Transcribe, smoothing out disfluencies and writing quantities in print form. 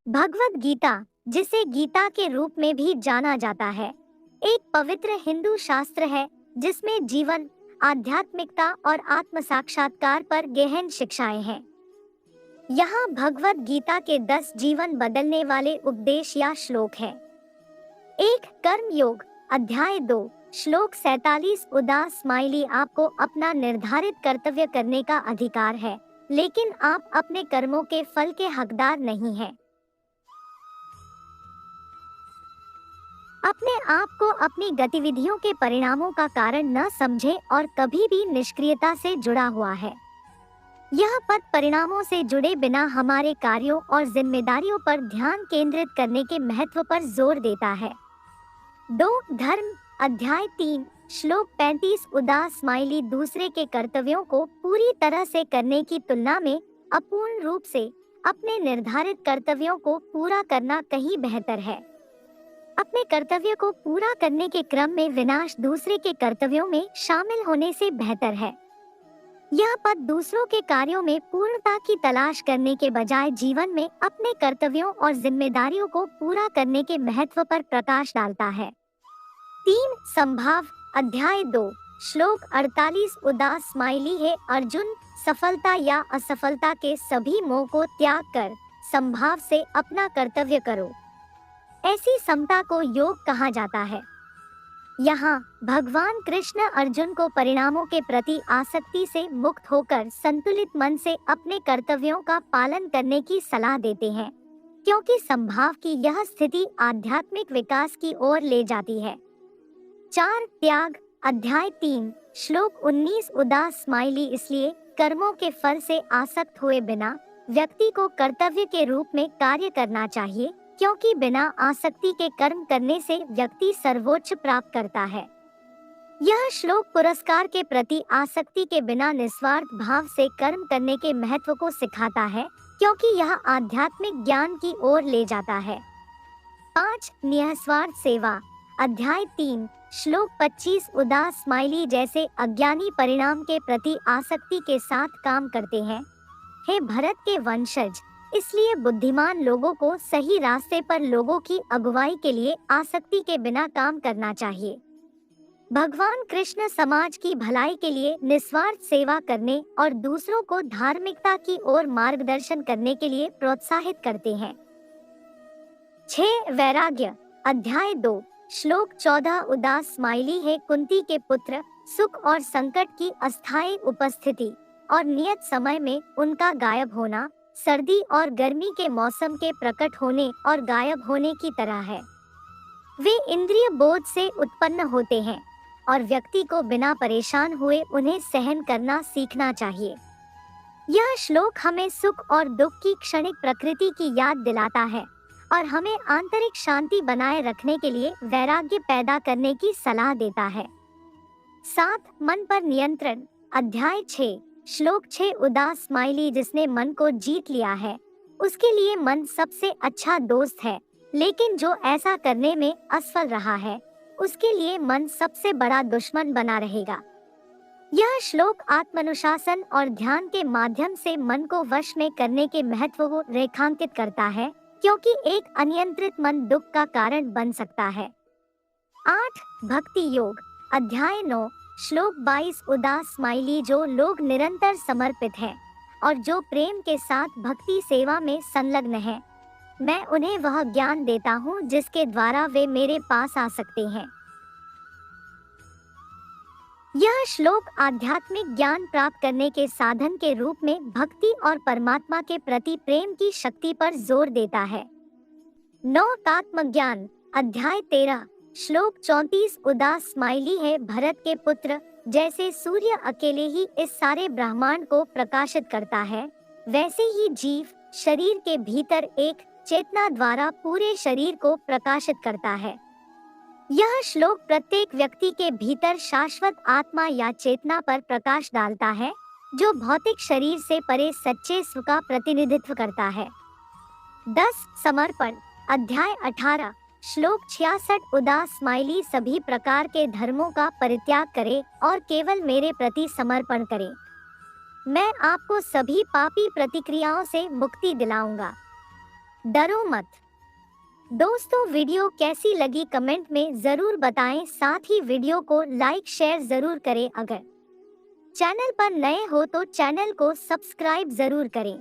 भगवद गीता, जिसे गीता के रूप में भी जाना जाता है, एक पवित्र हिंदू शास्त्र है जिसमें जीवन, आध्यात्मिकता और आत्म साक्षात्कार पर गहन शिक्षाएं हैं। यहाँ भगवद गीता के 10 जीवन बदलने वाले उपदेश या श्लोक हैं। एक कर्म योग, अध्याय 2, श्लोक 47 उदास स्माइली। आपको अपना निर्धारित कर्तव्य करने का अधिकार है, लेकिन आप अपने कर्मों के फल के हकदार नहीं हैं। अपने आप को अपनी गतिविधियों के परिणामों का कारण न समझे और कभी भी निष्क्रियता से जुड़ा हुआ है। यह पद परिणामों से जुड़े बिना हमारे कार्यों और जिम्मेदारियों पर ध्यान केंद्रित करने के महत्व पर जोर देता है। 2 धर्म, अध्याय 3, श्लोक 35 उदास स्माइली। दूसरे के कर्तव्यों को पूरी तरह से करने की तुलना में अपूर्ण रूप से अपने निर्धारित कर्तव्यों को पूरा करना कहीं बेहतर है। अपने कर्तव्य को पूरा करने के क्रम में विनाश दूसरे के कर्तव्यों में शामिल होने से बेहतर है। यह पद दूसरों के कार्यों में पूर्णता की तलाश करने के बजाय जीवन में अपने कर्तव्यों और जिम्मेदारियों को पूरा करने के महत्व पर प्रकाश डालता है। 3 संभाव, अध्याय 2, श्लोक 48 उदास स्माइली। है अर्जुन, सफलता या असफलता के सभी मोह को त्याग कर संभाव से अपना कर्तव्य करो। ऐसी समता को योग कहा जाता है। यहाँ भगवान कृष्ण अर्जुन को परिणामों के प्रति आसक्ति से मुक्त होकर संतुलित मन से अपने कर्तव्यों का पालन करने की सलाह देते हैं, क्योंकि संभाव की यह स्थिति आध्यात्मिक विकास की ओर ले जाती है। 4 त्याग, अध्याय 3, श्लोक 19 उदास स्माइली। इसलिए कर्मों के फल से आसक्त हुए बिना व्यक्ति को कर्तव्य के रूप में कार्य करना चाहिए, क्योंकि बिना आसक्ति के कर्म करने से व्यक्ति सर्वोच्च प्राप्त करता है। यह श्लोक पुरस्कार के प्रति आसक्ति के बिना निस्वार्थ भाव से कर्म करने के महत्व को सिखाता है, क्योंकि यह आध्यात्मिक ज्ञान की ओर ले जाता है। 5 निःस्वार्थ सेवा, अध्याय 3, श्लोक 25 उदास स्माइली। जैसे अज्ञानी परिणाम के प्रति आसक्ति के साथ काम करते हैं, हे भरत के वंशज, इसलिए बुद्धिमान लोगों को सही रास्ते पर लोगों की अगुवाई के लिए आसक्ति के बिना काम करना चाहिए। भगवान कृष्ण समाज की भलाई के लिए निस्वार्थ सेवा करने और दूसरों को धार्मिकता की ओर मार्गदर्शन करने के लिए प्रोत्साहित करते हैं। 6 वैराग्य, अध्याय 2, श्लोक 14 उदास स्माइली। है कुंती के पुत्र, सुख और संकट की अस्थायी उपस्थिति और नियत समय में उनका गायब होना सर्दी और गर्मी के मौसम के प्रकट होने और गायब होने की तरह है। वे इंद्रिय बोध से उत्पन्न होते हैं और व्यक्ति को बिना परेशान हुए उन्हें सहन करना सीखना चाहिए। यह श्लोक हमें सुख और दुख की क्षणिक प्रकृति की याद दिलाता है और हमें आंतरिक शांति बनाए रखने के लिए वैराग्य पैदा करने की सलाह देता है। 7 मन पर नियंत्रण, अध्याय 6, श्लोक 6 उदास स्माइली। जिसने मन को जीत लिया है, उसके लिए मन सबसे अच्छा दोस्त है, लेकिन जो ऐसा करने में असफल रहा है, उसके लिए मन सबसे बड़ा दुश्मन बना रहेगा। यह श्लोक आत्मानुशासन और ध्यान के माध्यम से मन को वश में करने के महत्व को रेखांकित करता है, क्योंकि एक अनियंत्रित मन दुख का कारण बन सकता है। 8 भक्ति योग, अध्याय 9, श्लोक 22 उदास स्माइली। जो लोग निरंतर समर्पित हैं और जो प्रेम के साथ भक्ति सेवा में संलग्न हैं, मैं उन्हें वह ज्ञान देता हूँ जिसके द्वारा वे मेरे पास आ सकते हैं। यह श्लोक आध्यात्मिक ज्ञान प्राप्त करने के साधन के रूप में भक्ति और परमात्मा के प्रति प्रेम की शक्ति पर जोर देता है। 9 आत्मज्ञान, अध्याय 13, श्लोक 34 उदास स्माइली। है भरत के पुत्र, जैसे सूर्य अकेले ही इस सारे ब्रह्मांड को प्रकाशित करता है, वैसे ही जीव शरीर के भीतर एक चेतना द्वारा पूरे शरीर को प्रकाशित करता है। यह श्लोक प्रत्येक व्यक्ति के भीतर शाश्वत आत्मा या चेतना पर प्रकाश डालता है, जो भौतिक शरीर से परे सच्चे स्व का प्रतिनिधित्व करता है। 10 समर्पण, अध्याय 18, श्लोक 66 उदास स्माइली। सभी प्रकार के धर्मों का परित्याग करें और केवल मेरे प्रति समर्पण करें। मैं आपको सभी पापी प्रतिक्रियाओं से मुक्ति दिलाऊंगा। डरो मत। दोस्तों, वीडियो कैसी लगी कमेंट में जरूर बताएं, साथ ही वीडियो को लाइक शेयर जरूर करें। अगर चैनल पर नए हो तो चैनल को सब्सक्राइब जरूर करें।